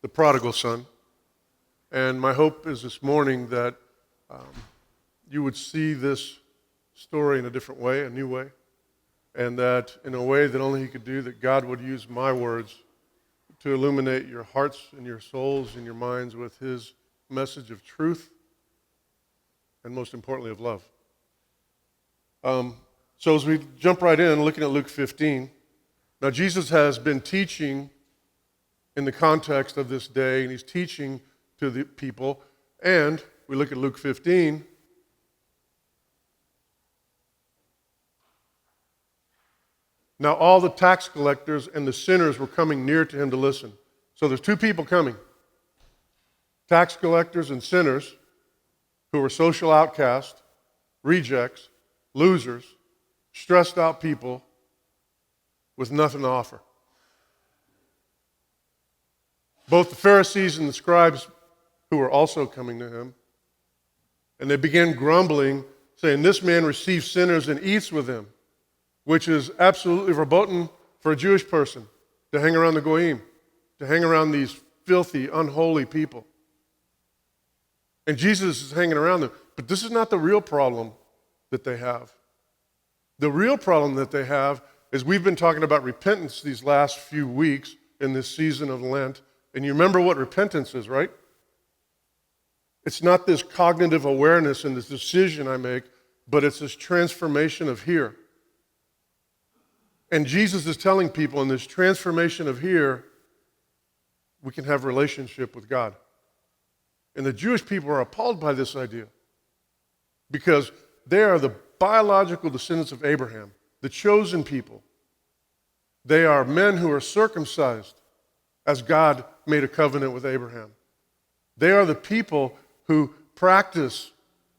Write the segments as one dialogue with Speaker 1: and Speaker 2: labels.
Speaker 1: the prodigal son. And my hope is this morning that you would see this story in a different way, a new way, and that in a way that only he could do, that God would use my words to illuminate your hearts and your souls and your minds with his message of truth and most importantly of love. So as we jump right in, looking at Luke 15, now Jesus has been teaching in the context of this day, and he's teaching to the people, and we look at Luke 15. Now all the tax collectors and the sinners were coming near to him to listen. So there's two people coming. Tax collectors and sinners who were social outcasts, rejects, losers, stressed out people with nothing to offer. Both the Pharisees and the scribes who were also coming to him, and they began grumbling, saying, "This man receives sinners and eats with them," which is absolutely verboten for a Jewish person to hang around the goyim, to hang around these filthy, unholy people. And Jesus is hanging around them. But this is not the real problem that they have. The real problem that they have is we've been talking about repentance these last few weeks in this season of Lent. And you remember what repentance is, right? It's not this cognitive awareness and this decision I make, but it's this transformation of here. And Jesus is telling people in this transformation of here, we can have relationship with God. And the Jewish people are appalled by this idea because they are the biological descendants of Abraham, the chosen people. They are men who are circumcised as God made a covenant with Abraham. They are the people who practice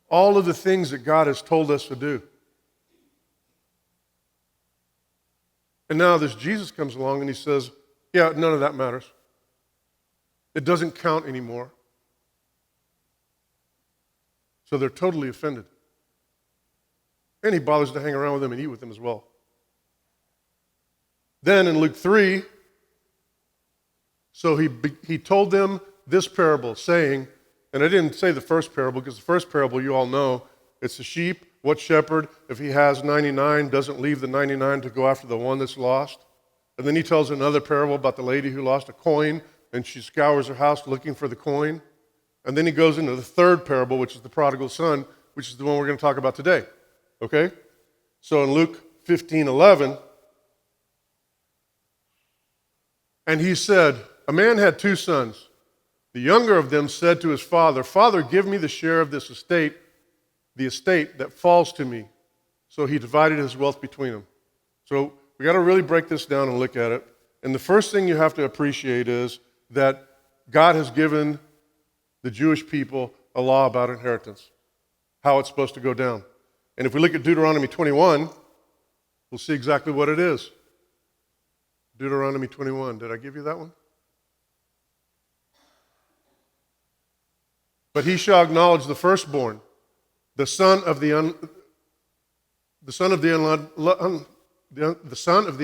Speaker 1: all of the things that God has told us to do. And now this Jesus comes along and he says, yeah, none of that matters. It doesn't count anymore. So they're totally offended. And he bothers to hang around with them and eat with them as well. Then in Luke 3, so he told them this parable, saying, and I didn't say the first parable because the first parable you all know, it's the sheep. What shepherd, if he has 99, doesn't leave the 99 to go after the one that's lost? And then he tells another parable about the lady who lost a coin, and she scours her house looking for the coin. And then he goes into the third parable, which is the prodigal son, which is the one we're going to talk about today. Okay? So in Luke 15:11, and he said, a man had two sons. The younger of them said to his father, "Father, give me the share of this estate, the estate that falls to me." So he divided his wealth between them. So we got to really break this down and look at it. And the first thing you have to appreciate is that God has given the Jewish people a law about inheritance, how it's supposed to go down. And if we look at Deuteronomy 21, we'll see exactly what it is. Deuteronomy 21. Did I give you that one? But he shall acknowledge the firstborn, the son of the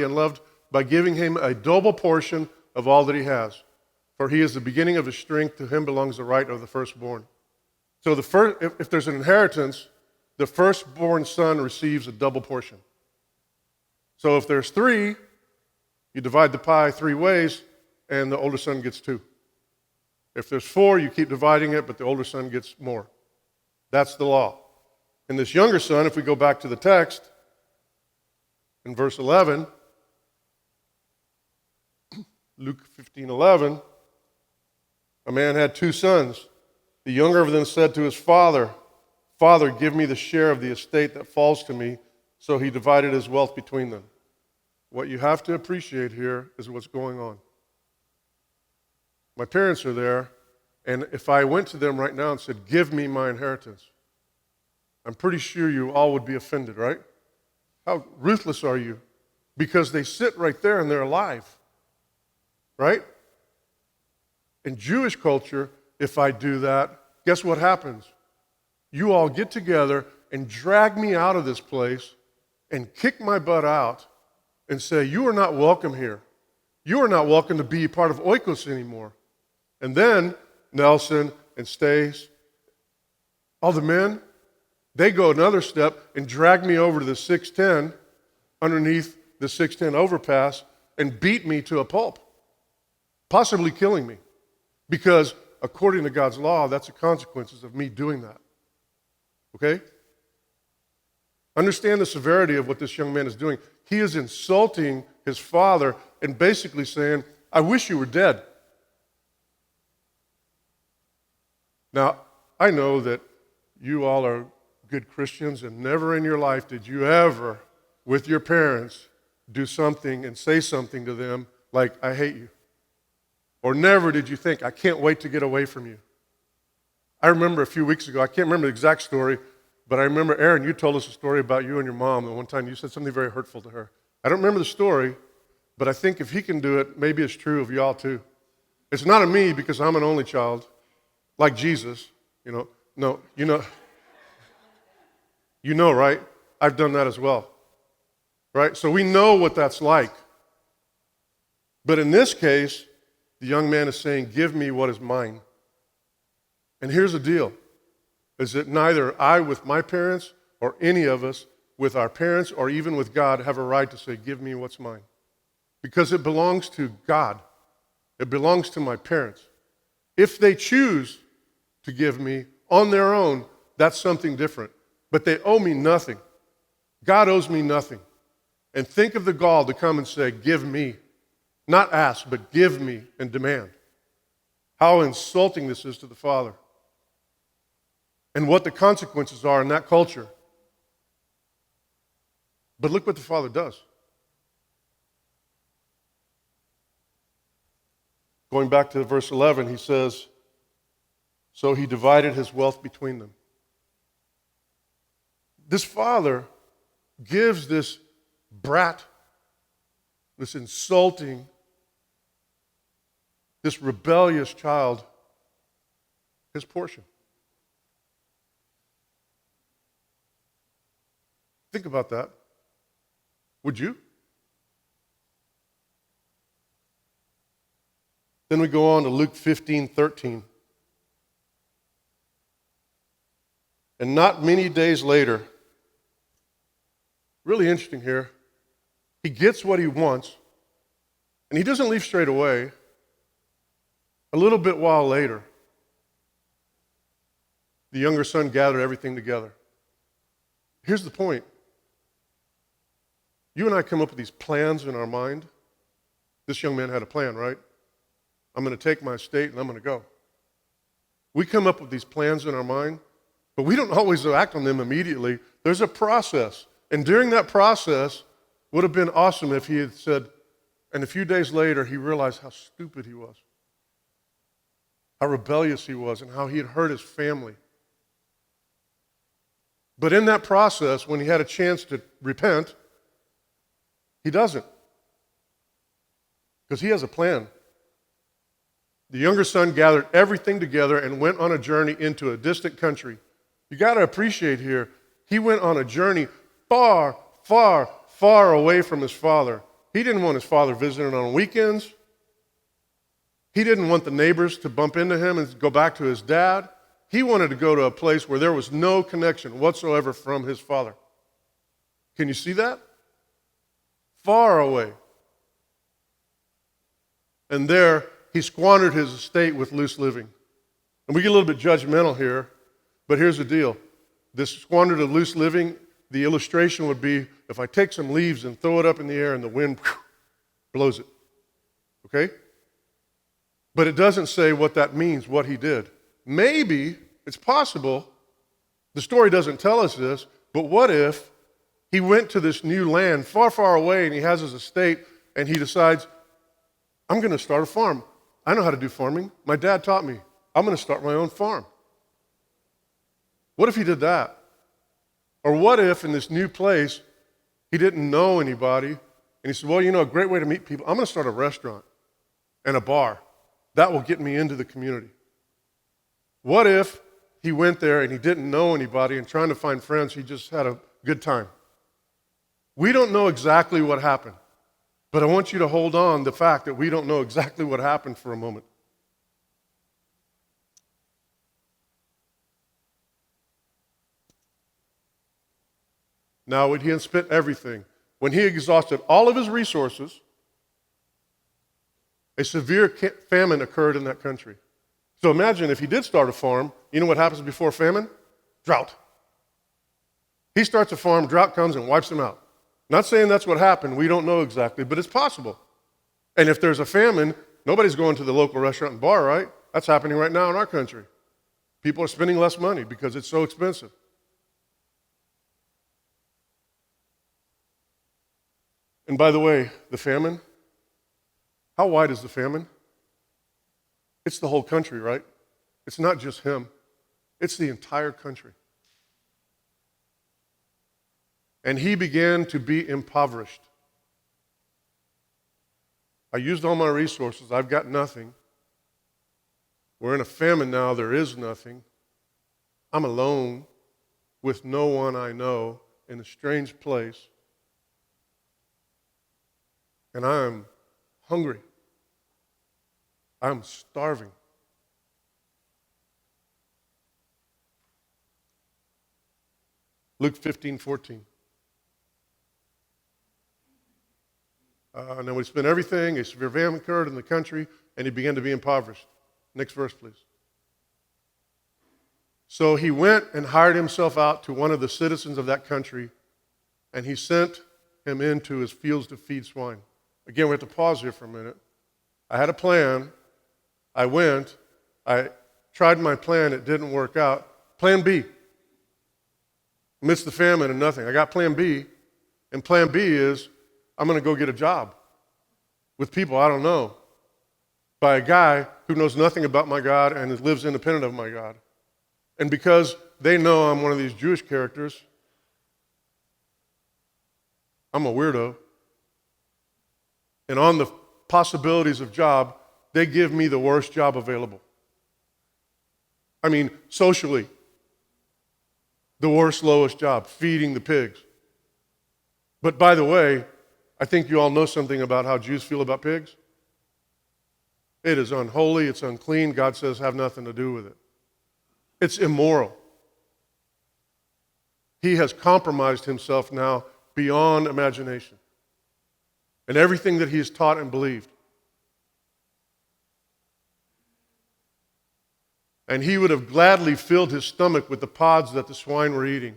Speaker 1: unloved, by giving him a double portion of all that he has. For he is the beginning of his strength. To him belongs the right of the firstborn. So if there's an inheritance, the firstborn son receives a double portion. So if there's three, you divide the pie three ways, and the older son gets two. If there's four, you keep dividing it, but the older son gets more. That's the law. And this younger son, if we go back to the text, in verse 11, Luke 15:11, a man had two sons. The younger of them said to his father, "Father, give me the share of the estate that falls to me." So he divided his wealth between them. What you have to appreciate here is what's going on. My parents are there, and if I went to them right now and said, "Give me my inheritance," I'm pretty sure you all would be offended, right? How ruthless are you? Because they sit right there and they're alive, right? In Jewish culture, if I do that, guess what happens? You all get together and drag me out of this place and kick my butt out and say, "You are not welcome here. You are not welcome to be part of Oikos anymore. And then Nelson and Stace, all the men, they go another step and drag me over to the 610 underneath the 610 overpass and beat me to a pulp, possibly killing me. Because according to God's law, that's the consequences of me doing that. Okay? Understand the severity of what this young man is doing. He is insulting his father and basically saying, I wish you were dead. Now, I know that you all are good Christians, and never in your life did you ever, with your parents, do something and say something to them like, I hate you. Or never did you think, I can't wait to get away from you. I remember a few weeks ago, I can't remember the exact story, but I remember, Aaron, you told us a story about you and your mom, and one time you said something very hurtful to her. I don't remember the story, but I think if he can do it, maybe it's true of y'all too. It's not of me because I'm an only child, like Jesus, No, you know, right? I've done that as well, right? So we know what that's like. But in this case, the young man is saying, give me what is mine. And here's the deal, is that neither I with my parents or any of us with our parents or even with God have a right to say, give me what's mine. Because it belongs to God. It belongs to my parents. If they choose to give me on their own, that's something different. But they owe me nothing. God owes me nothing. And think of the gall to come and say, give me. Not ask, but give me and demand. How insulting this is to the Father. And what the consequences are in that culture. But look what the Father does. Going back to verse 11, he says, so he divided his wealth between them. This father gives this brat, this insulting, this rebellious child his portion. Think about that. Would you? Then we go on to Luke 15:13. And not many days later, really interesting here, he gets what he wants, and he doesn't leave straight away. A little bit while later, the younger son gathered everything together. Here's the point. You and I come up with these plans in our mind. This young man had a plan, right? I'm going to take my estate and I'm going to go. We come up with these plans in our mind, but we don't always act on them immediately. There's a process. And during that process, would have been awesome if he had said, and a few days later, he realized how stupid he was, how rebellious he was, and how he had hurt his family. But in that process, when he had a chance to repent, he doesn't. Because he has a plan. The younger son gathered everything together and went on a journey into a distant country. You got to appreciate here, he went on a journey far, far, far away from his father. He didn't want his father visiting on weekends. He didn't want the neighbors to bump into him and go back to his dad. He wanted to go to a place where there was no connection whatsoever from his father. Can you see that? Far away. And there, he squandered his estate with loose living. And we get a little bit judgmental here, but here's the deal. This squandered of loose living, the illustration would be if I take some leaves and throw it up in the air and the wind blows it. Okay? But it doesn't say what that means, what he did. Maybe, it's possible, the story doesn't tell us this, but what if he went to this new land far, far away and he has his estate and he decides, I'm going to start a farm. I know how to do farming. My dad taught me. I'm going to start my own farm. What if he did that? Or what if in this new place he didn't know anybody and he said, well, a great way to meet people, I'm going to start a restaurant and a bar. That will get me into the community. What if he went there and he didn't know anybody and trying to find friends, he just had a good time? We don't know exactly what happened, but I want you to hold on to the fact that we don't know exactly what happened for a moment. Now, when he had spent everything, when he exhausted all of his resources, a severe famine occurred in that country. So imagine if he did start a farm, you know what happens before famine? Drought. He starts a farm, drought comes and wipes him out. Not saying that's what happened, we don't know exactly, but it's possible. And if there's a famine, nobody's going to the local restaurant and bar, right? That's happening right now in our country. People are spending less money because it's so expensive. And by the way, the famine, how wide is the famine? It's the whole country, right? It's not just him. It's the entire country. And he began to be impoverished. I used all my resources. I've got nothing. We're in a famine now. There is nothing. I'm alone with no one I know in a strange place. And I'm hungry. I'm starving. Luke 15:14. And then we spent everything. A severe famine occurred in the country, and he began to be impoverished. Next verse, please. So he went and hired himself out to one of the citizens of that country, and he sent him into his fields to feed swine. Again, we have to pause here for a minute. I had a plan. I went. I tried my plan. It didn't work out. Plan B. Amidst the famine and nothing. I got plan B, and plan B is I'm going to go get a job with people I don't know by a guy who knows nothing about my God and lives independent of my God. And because they know I'm one of these Jewish characters, I'm a weirdo. And on the possibilities of job, they give me the worst job available. I mean, socially, the worst, lowest job, feeding the pigs. But by the way, I think you all know something about how Jews feel about pigs. It is unholy, it's unclean. God says have nothing to do with it. It's immoral. He has compromised himself now beyond imagination. And everything that he's taught and believed. And he would have gladly filled his stomach with the pods that the swine were eating.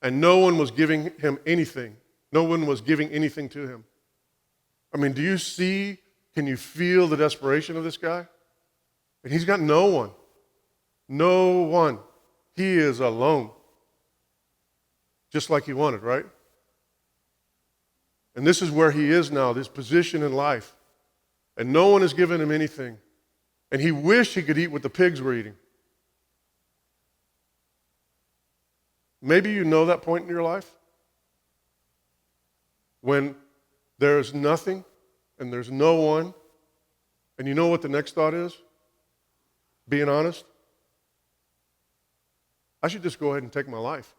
Speaker 1: And no one was giving him anything. No one was giving anything to him. I mean, do you see, can you feel the desperation of this guy? And he's got no one. No one. He is alone. Just like he wanted, right? And this is where he is now, this position in life. And no one has given him anything. And he wished he could eat what the pigs were eating. Maybe you know that point in your life when there's nothing and there's no one, and you know what the next thought is? Being honest. I should just go ahead and take my life.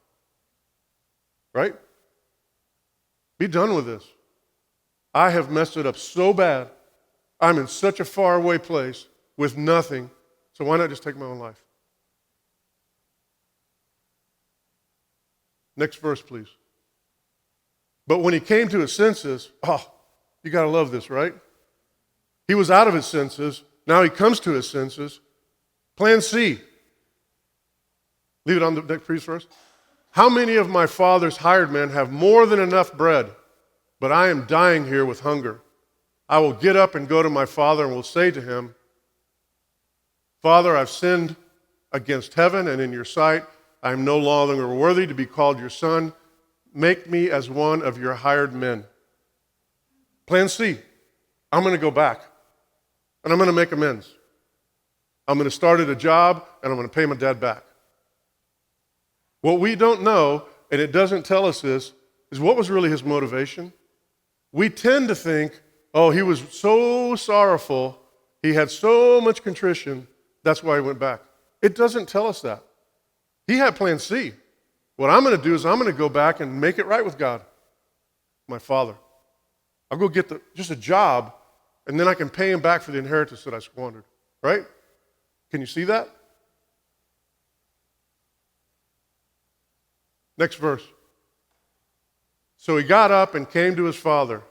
Speaker 1: Right? Be done with this. I have messed it up so bad. I'm in such a faraway place with nothing, so why not just take my own life? Next verse, please. But when he came to his senses, you got to love this, right? He was out of his senses. Now he comes to his senses. Plan C. Leave it on the next piece first. How many of my father's hired men have more than enough bread, but I am dying here with hunger? I will get up and go to my father and will say to him, Father, I've sinned against heaven and in your sight. I am no longer worthy to be called your son. Make me as one of your hired men. Plan C. I'm going to go back, and I'm going to make amends. I'm going to start at a job, and I'm going to pay my dad back. What we don't know, and it doesn't tell us this, is what was really his motivation. We tend to think, he was so sorrowful, he had so much contrition, that's why he went back. It doesn't tell us that. He had plan C. What I'm going to do is I'm going to go back and make it right with God, my father. I'll go get just a job, and then I can pay him back for the inheritance that I squandered. Right? Can you see that? Next verse. So he got up and came to his father.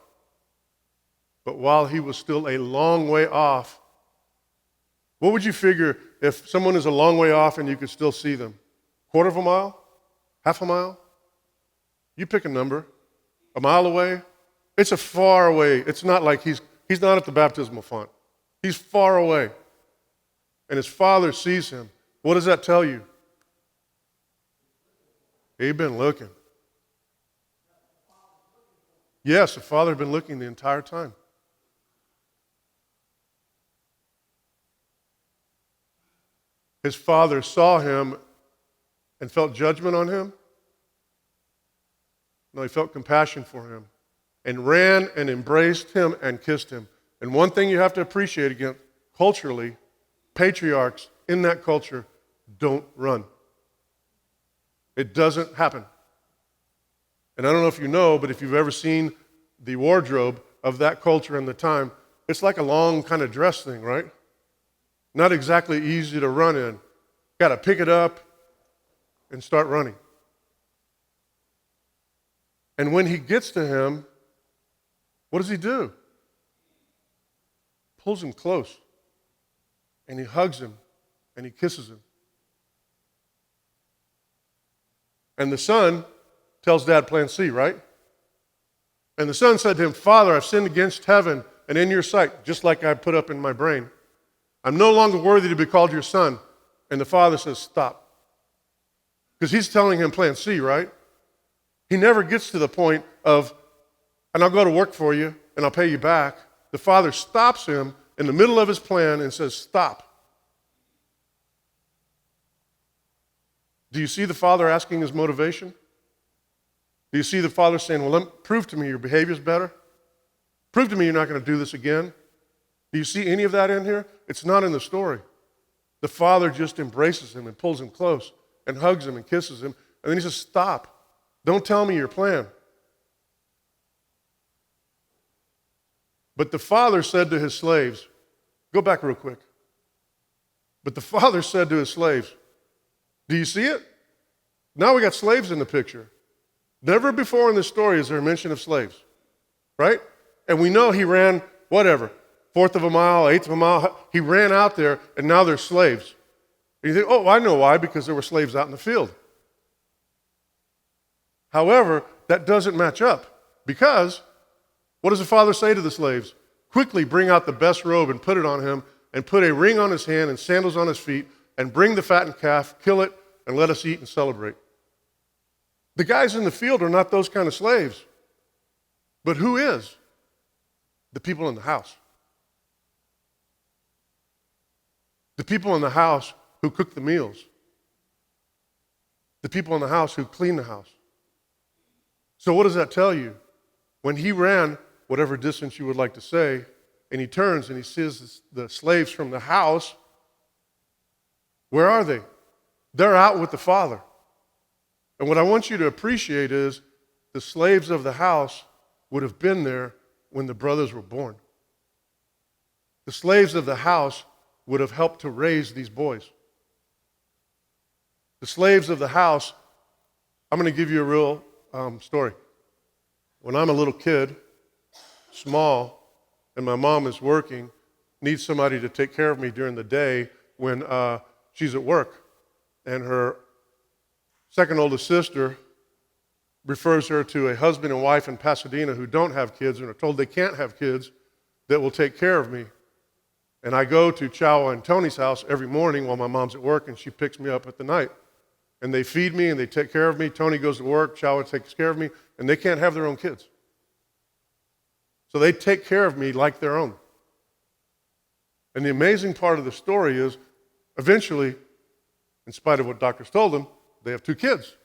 Speaker 1: But while he was still a long way off, what would you figure if someone is a long way off and you could still see them? Quarter of a mile? Half a mile? You pick a number. A mile away? It's a far away. It's not like he's not at the baptismal font. He's far away. And his father sees him. What does that tell you? He'd been looking. Yes, the father had been looking the entire time. His father saw him and felt judgment on him. No, he felt compassion for him and ran and embraced him and kissed him. And one thing you have to appreciate again, culturally, patriarchs in that culture don't run. It doesn't happen. And I don't know if you know, but if you've ever seen the wardrobe of that culture and the time, it's like a long kind of dress thing, right? Not exactly easy to run in. Got to pick it up and start running. And when he gets to him, what does he do? Pulls him close. And he hugs him and he kisses him. And the son tells dad plan C, right? And the son said to him, Father, I've sinned against heaven and in your sight, just like I put up in my brain. I'm no longer worthy to be called your son. And the father says, stop. Because he's telling him plan C, right? He never gets to the point of, and I'll go to work for you and I'll pay you back. The father stops him in the middle of his plan and says, stop. Do you see the father asking his motivation? Do you see the father saying, well, prove to me your behavior's better? Prove to me you're not going to do this again? Do you see any of that in here? It's not in the story. The father just embraces him and pulls him close and hugs him and kisses him. And then he says, stop. Don't tell me your plan. But the father said to his slaves, go back real quick. But the father said to his slaves, do you see it? Now we got slaves in the picture. Never before in this story is there a mention of slaves, right? And we know he ran, whatever, fourth of a mile, eighth of a mile. He ran out there, and now they're slaves. And you think, oh, I know why, because there were slaves out in the field. However, that doesn't match up, because what does the father say to the slaves? Quickly bring out the best robe and put it on him, and put a ring on his hand and sandals on his feet, and bring the fattened calf, kill it, and let us eat and celebrate. The guys in the field are not those kind of slaves. But who is? The people in the house. The people in the house who cook the meals. The people in the house who clean the house. So what does that tell you? When he ran, whatever distance you would like to say, and he turns and he sees the slaves from the house, where are they? They're out with the father. And what I want you to appreciate is the slaves of the house would have been there when the brothers were born. The slaves of the house would have helped to raise these boys. The slaves of the house, I'm going to give you a real story. When I'm a little kid, small, and my mom is working, needs somebody to take care of me during the day when she's at work. And her second oldest sister refers her to a husband and wife in Pasadena who don't have kids and are told they can't have kids that will take care of me. And I go to Chowa and Tony's house every morning while my mom's at work, and she picks me up at the night. And they feed me and they take care of me. Tony goes to work, Chowa takes care of me, and they can't have their own kids. So they take care of me like their own. And the amazing part of the story is, eventually, in spite of what doctors told them, they have 2 kids.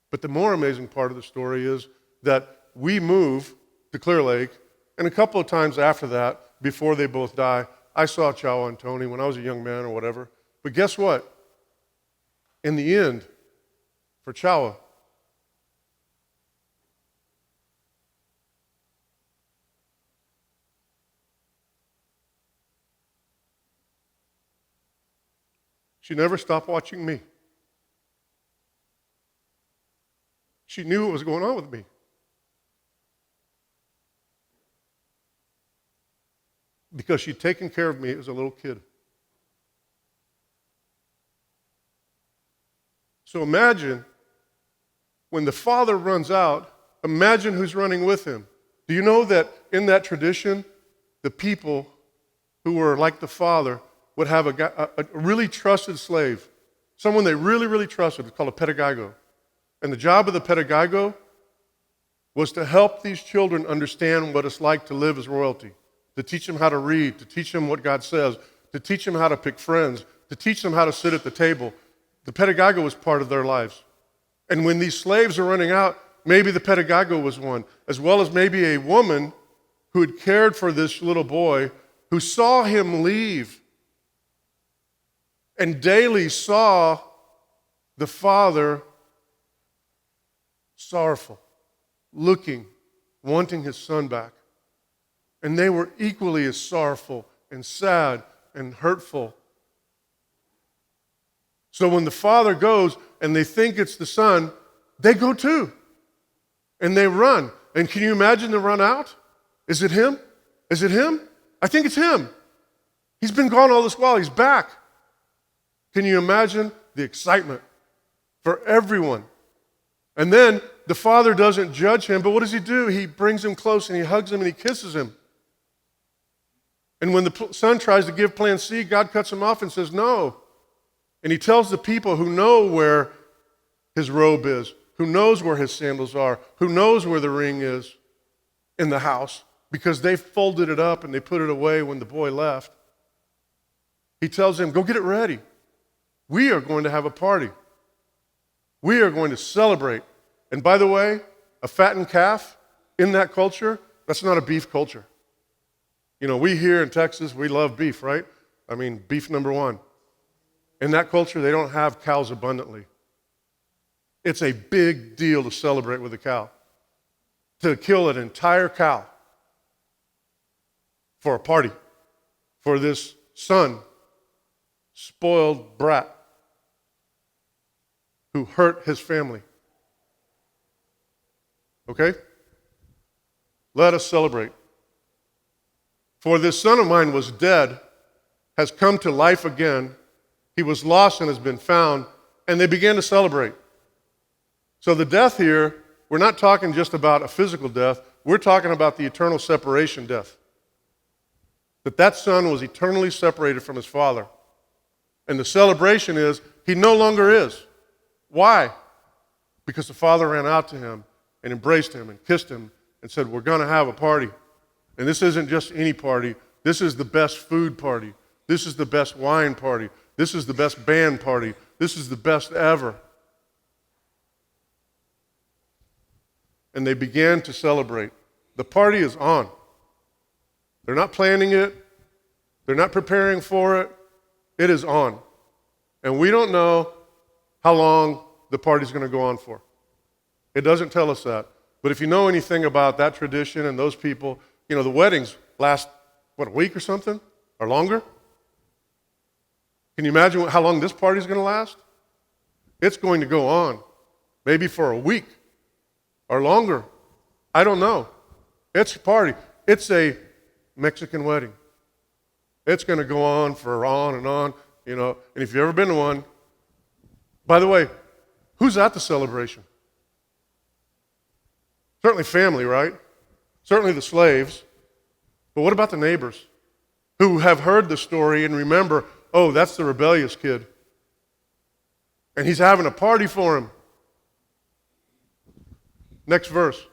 Speaker 1: But the more amazing part of the story is that we move to Clear Lake, and a couple of times after that, before they both die, I saw Chowa and Tony when I was a young man or whatever. But guess what? In the end, for Chowa, she never stopped watching me. She knew what was going on with me. because she'd taken care of me as a little kid. So imagine when the father runs out, imagine who's running with him. Do you know that in that tradition, the people who were like the father would have a really trusted slave, someone they really, really trusted. It's called a pedagogo. And the job of the pedagogo was to help these children understand what it's like to live as royalty, to teach them how to read, to teach them what God says, to teach them how to pick friends, to teach them how to sit at the table. The pedagogo was part of their lives. And when these slaves are running out, maybe the pedagogo was one, as well as maybe a woman who had cared for this little boy, who saw him leave and daily saw the father sorrowful, looking, wanting his son back. And they were equally as sorrowful and sad and hurtful. So when the father goes and they think it's the son, they go too. And they run. And can you imagine the run out? Is it him? Is it him? I think it's him. He's been gone all this while. He's back. Can you imagine the excitement for everyone? And then the father doesn't judge him, but what does he do? He brings him close and he hugs him and he kisses him. And when the son tries to give plan C, God cuts him off and says no. And he tells the people who know where his robe is, who knows where his sandals are, who knows where the ring is in the house, because they folded it up and they put it away when the boy left. He tells them, go get it ready. We are going to have a party. We are going to celebrate. And by the way, a fattened calf in that culture, that's not a beef culture. You know, we here in Texas, we love beef, right? I mean, beef number one. In that culture, they don't have cows abundantly. It's a big deal to celebrate with a cow. To kill an entire cow for a party, for this son, spoiled brat who hurt his family. Okay? Let us celebrate. For this son of mine was dead, has come to life again. He was lost and has been found. And they began to celebrate. So the death here, we're not talking just about a physical death. We're talking about the eternal separation death. That son was eternally separated from his father. And the celebration is, he no longer is. Why? Because the father ran out to him and embraced him and kissed him and said, we're going to have a party. And this isn't just any party. This is the best food party. This is the best wine party. This is the best band party. This is the best ever. And they began to celebrate. The party is on. They're not planning it. They're not preparing for it. It is on. And we don't know how long the party's going to go on for. It doesn't tell us that. But if you know anything about that tradition and those people, you know, the weddings last, a week or something? Or longer? Can you imagine how long this party's going to last? It's going to go on. Maybe for a week or longer. I don't know. It's a party. It's a Mexican wedding. It's going to go on and on, you know. And if you've ever been to one, by the way, who's at the celebration? Certainly family, right? Certainly the slaves. But what about the neighbors who have heard the story and remember, oh, that's the rebellious kid. And he's having a party for him. Next verse.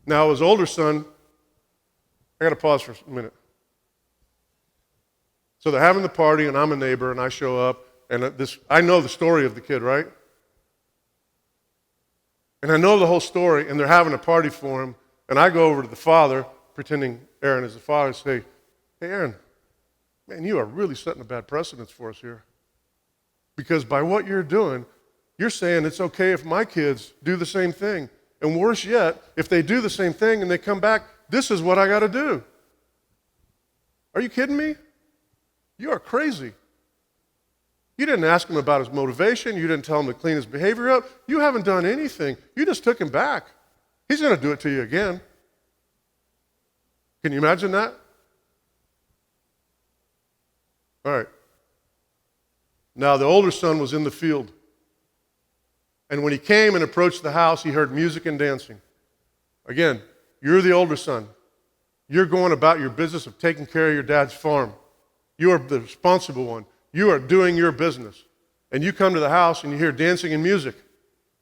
Speaker 1: Now his older son, I got to pause for a minute. So they're having the party, and I'm a neighbor, and I show up, and I know the story of the kid, right? And I know the whole story, and they're having a party for him, and I go over to the father, pretending Aaron is the father, and say, hey, Aaron, man, you are really setting a bad precedence for us here. Because by what you're doing, you're saying it's okay if my kids do the same thing. And worse yet, if they do the same thing and they come back, this is what I got to do. Are you kidding me? You are crazy. You didn't ask him about his motivation. You didn't tell him to clean his behavior up. You haven't done anything. You just took him back. He's going to do it to you again. Can you imagine that? All right. Now the older son was in the field. And when he came and approached the house, he heard music and dancing. Again, you're the older son. You're going about your business of taking care of your dad's farm. You are the responsible one. You are doing your business. And you come to the house and you hear dancing and music.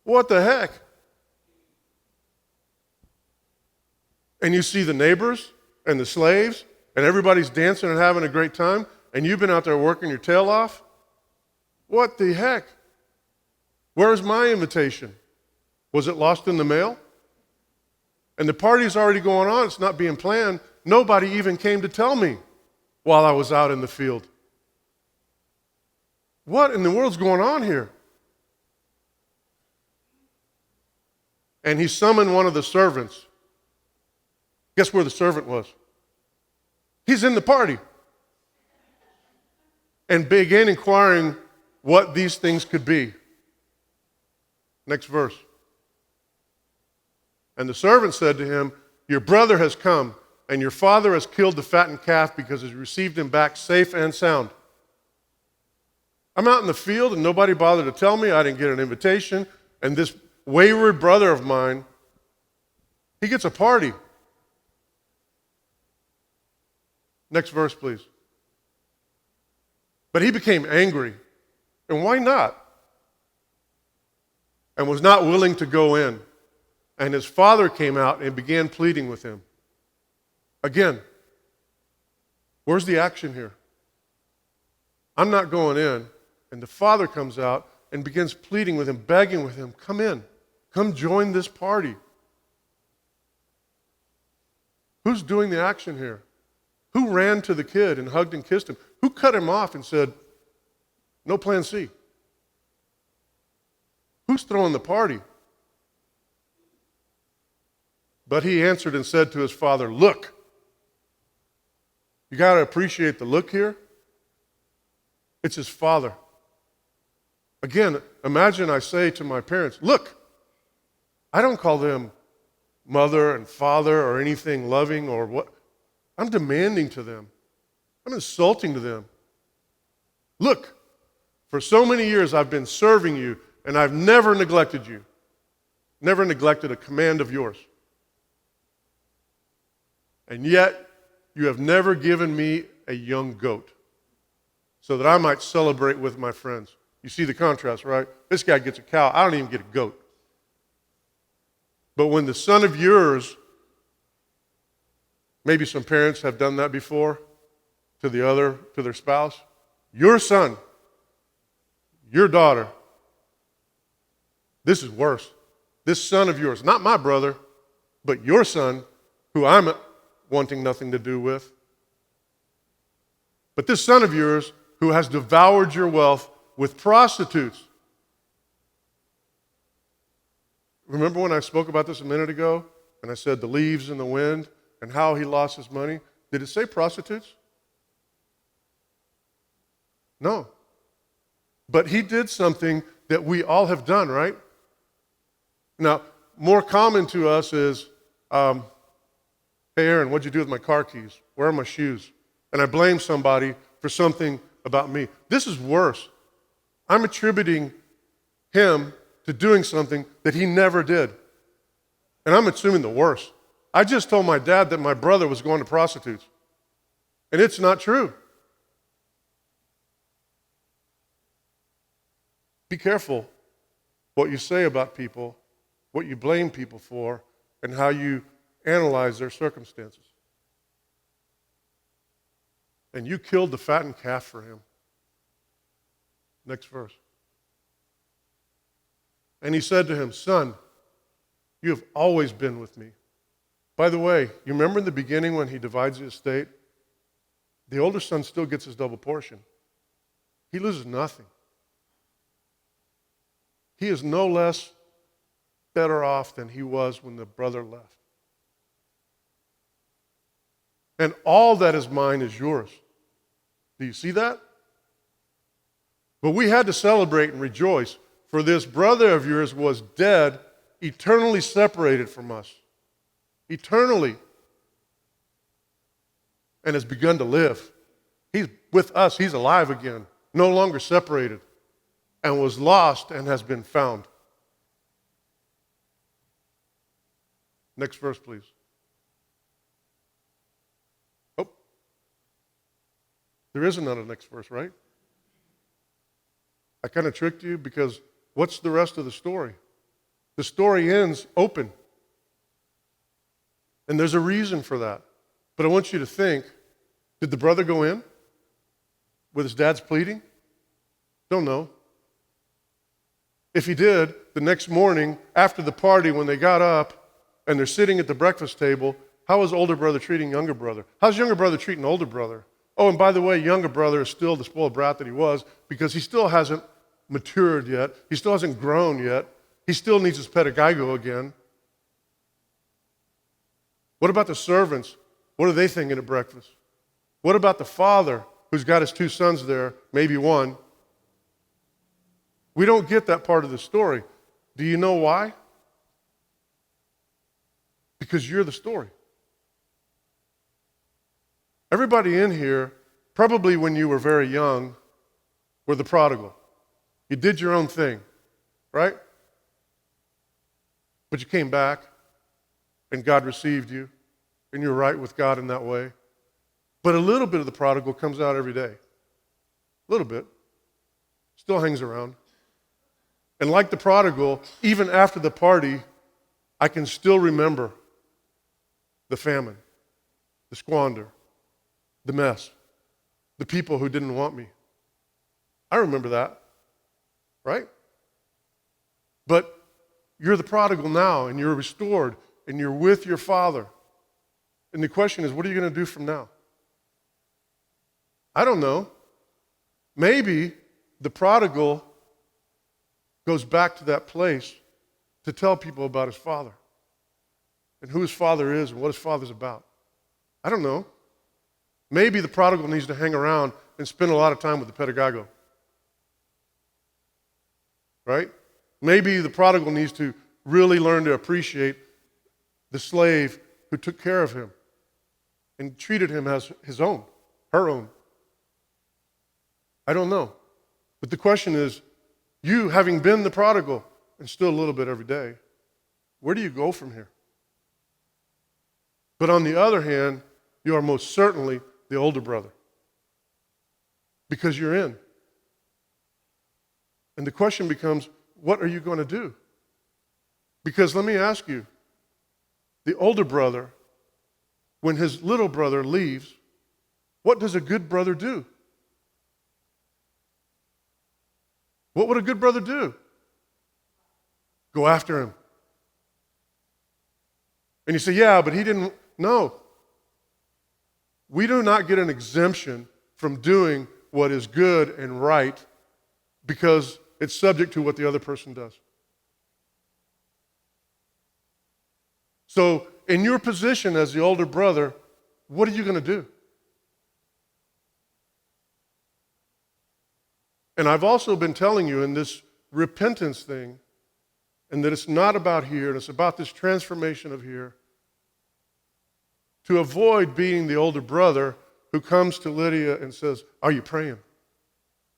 Speaker 1: What the heck? And you see the neighbors and the slaves and everybody's dancing and having a great time, and you've been out there working your tail off? What the heck? Where's my invitation? Was it lost in the mail? And the party's already going on. It's not being planned. Nobody even came to tell me while I was out in the field. What in the world's going on here? And he summoned one of the servants. Guess where the servant was? He's in the party. And began inquiring what these things could be. Next verse. And the servant said to him, your brother has come, and your father has killed the fattened calf because he's received him back safe and sound. I'm out in the field and nobody bothered to tell me. I didn't get an invitation. And this wayward brother of mine, he gets a party. Next verse, please. But he became angry. And why not? And was not willing to go in. And his father came out and began pleading with him. Again, where's the action here? I'm not going in. And the father comes out and begins pleading with him, begging with him, come in. Come join this party. Who's doing the action here? Who ran to the kid and hugged and kissed him? Who cut him off and said, no plan C? Who's throwing the party? But he answered and said to his father, look. You got to appreciate the look here. It's his father. Again, imagine I say to my parents, look. I don't call them mother and father or anything loving or what. I'm demanding to them. I'm insulting to them. Look, for so many years I've been serving you and I've never neglected you. Never neglected a command of yours. And yet, you have never given me a young goat so that I might celebrate with my friends. You see the contrast, right? This guy gets a cow. I don't even get a goat. But when the son of yours, maybe some parents have done that before to their spouse, your son, your daughter, this is worse. This son of yours, not my brother, but your son, who I'm wanting nothing to do with. But this son of yours who has devoured your wealth with prostitutes. Remember when I spoke about this a minute ago? And I said the leaves in the wind and how he lost his money? Did it say prostitutes? No. But he did something that we all have done, right? Now, more common to us is, hey, Aaron, what'd you do with my car keys? Where are my shoes? And I blame somebody for something about me. This is worse. I'm attributing him to doing something that he never did. And I'm assuming the worst. I just told my dad that my brother was going to prostitutes. And it's not true. Be careful what you say about people, what you blame people for, and how you analyze their circumstances. And you killed the fattened calf for him. Next verse. And he said to him, son, you have always been with me. By the way, you remember in the beginning when he divides the estate? The older son still gets his double portion. He loses nothing. He is no less better off than he was when the brother left. And all that is mine is yours. Do you see that? But we had to celebrate and rejoice, for this brother of yours was dead, eternally separated from us. Eternally. and has begun to live. He's with us. He's alive again, no longer separated, and was lost and has been found. Next verse, please. Oh, there is another next verse, right? I kind of tricked you because what's the rest of the story? The story ends open. And there's a reason for that. But I want you to think, did the brother go in with his dad's pleading? Don't know. If he did, the next morning after the party, when they got up and they're sitting at the breakfast table, how is older brother treating younger brother? How's younger brother treating older brother? Oh, and by the way, younger brother is still the spoiled brat that he was because he still hasn't matured yet. He still hasn't grown yet. He still needs his pedagogo again. What about the servants? What are they thinking at breakfast? What about the father who's got his 2 sons there, maybe one? We don't get that part of the story. Do you know why? Because you're the story. Everybody in here, probably when you were very young, were the prodigal. You did your own thing, right? But you came back, and God received you, and you're right with God in that way. But a little bit of the prodigal comes out every day. A little bit. Still hangs around. And like the prodigal, even after the party, I can still remember the famine, the squander, the mess, the people who didn't want me. I remember that, right? But you're the prodigal now, and you're restored, and you're with your Father. And the question is, what are you going to do from now? I don't know. Maybe the prodigal goes back to that place to tell people about his father and who his father is and what his father's about. I don't know. Maybe the prodigal needs to hang around and spend a lot of time with the pedagogo. Right? Maybe the prodigal needs to really learn to appreciate the slave who took care of him and treated him as his own, her own. I don't know. But the question is, you having been the prodigal, and still a little bit every day, where do you go from here? But on the other hand, you are most certainly the older brother because you're in. And the question becomes, what are you going to do? Because let me ask you, the older brother, when his little brother leaves, what does a good brother do? What would a good brother do? Go after him. And you say, yeah, but he didn't. No. We do not get an exemption from doing what is good and right because it's subject to what the other person does. So, in your position as the older brother, what are you going to do? And I've also been telling you in this repentance thing, and that it's not about here, and it's about this transformation of here, to avoid being the older brother who comes to Lydia and says, are you praying?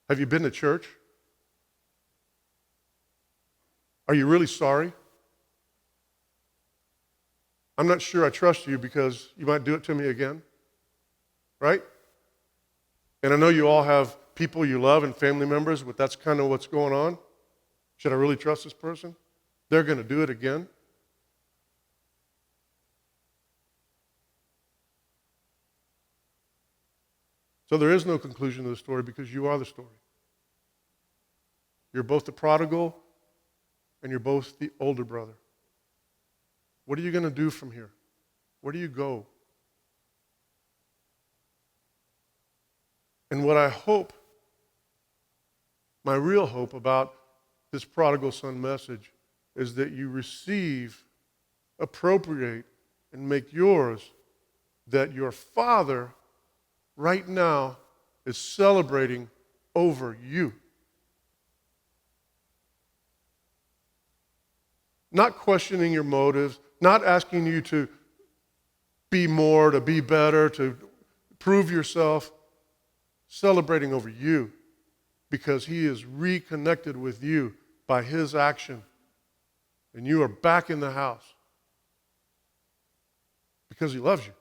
Speaker 1: Have you been to church? Are you really sorry? I'm not sure I trust you because you might do it to me again, right? And I know you all have people you love and family members, but that's kind of what's going on. Should I really trust this person? They're going to do it again. So there is no conclusion to the story because you are the story. You're both the prodigal and you're both the older brother. What are you going to do from here? Where do you go? And what I hope, my real hope about this prodigal son message is that you receive, appropriate, and make yours that your Father right now is celebrating over you. Not questioning your motives, not asking you to be more, to be better, to prove yourself, celebrating over you because he is reconnected with you by his action. And you are back in the house because he loves you.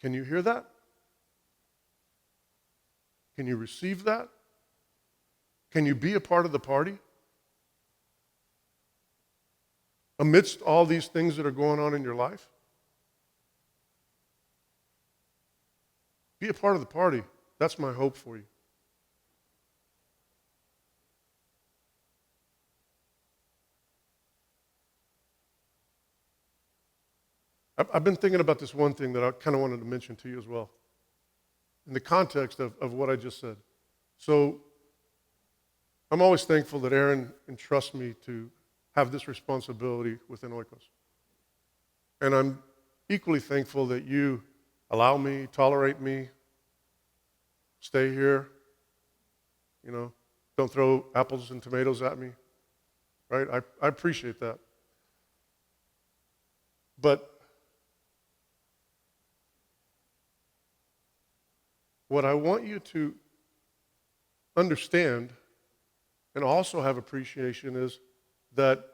Speaker 1: Can you hear that? Can you receive that? Can you be a part of the party? Amidst all these things that are going on in your life? Be a part of the party. That's my hope for you. I've been thinking about this one thing that I kind of wanted to mention to you as well, in the context of what I just said. So I'm always thankful that Aaron entrusts me to have this responsibility within Oikos. And I'm equally thankful that you allow me, tolerate me, stay here, don't throw apples and tomatoes at me, right? I appreciate that. But what I want you to understand and also have appreciation is that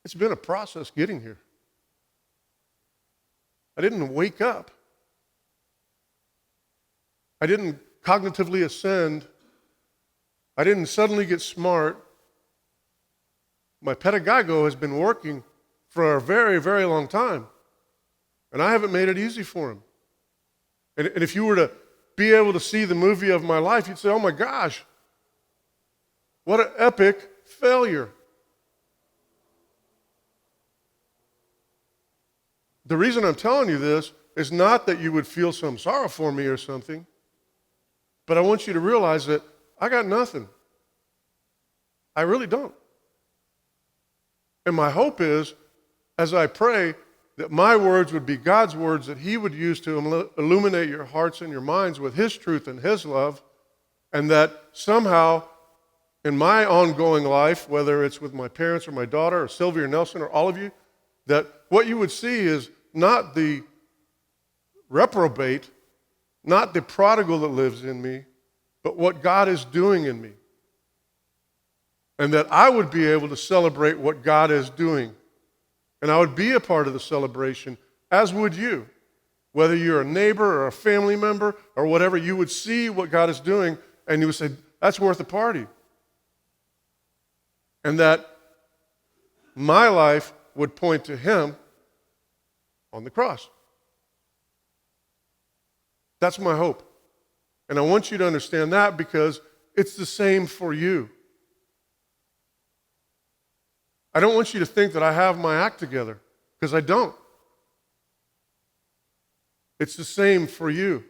Speaker 1: it's been a process getting here. I didn't wake up. I didn't cognitively ascend. I didn't suddenly get smart. My pedagogo has been working for a very, very long time, and I haven't made it easy for him. And if you were to be able to see the movie of my life, you'd say, oh my gosh, what an epic failure. The reason I'm telling you this is not that you would feel some sorrow for me or something, but I want you to realize that I got nothing. I really don't. And my hope is, as I pray, that my words would be God's words that he would use to illuminate your hearts and your minds with his truth and his love, and that somehow in my ongoing life, whether it's with my parents or my daughter or Sylvia or Nelson or all of you, that what you would see is not the reprobate, not the prodigal that lives in me, but what God is doing in me. And that I would be able to celebrate what God is doing. And I would be a part of the celebration, as would you. Whether you're a neighbor or a family member or whatever, you would see what God is doing and you would say, that's worth a party. And that my life would point to him on the cross. That's my hope. And I want you to understand that because it's the same for you. I don't want you to think that I have my act together, because I don't. It's the same for you.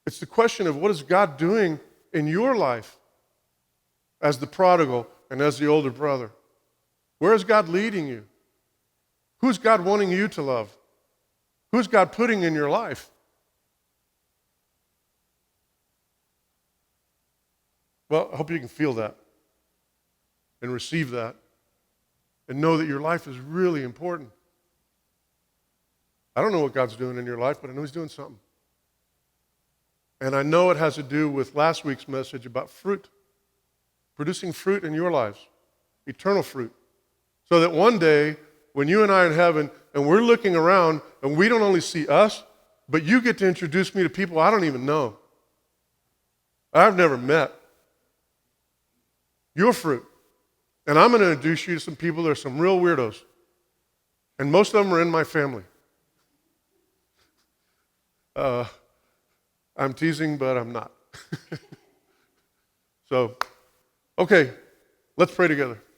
Speaker 1: It's the question of what is God doing in your life as the prodigal and as the older brother? Where is God leading you? Who's God wanting you to love? Who's God putting in your life? Well, I hope you can feel that and receive that and know that your life is really important. I don't know what God's doing in your life, but I know he's doing something. And I know it has to do with last week's message about fruit, producing fruit in your lives, eternal fruit, so that one day when you and I are in heaven and we're looking around and we don't only see us, but you get to introduce me to people I don't even know, I've never met. Your fruit. And I'm going to introduce you to some people that are some real weirdos. And most of them are in my family. I'm teasing, but I'm not. So, okay, let's pray together.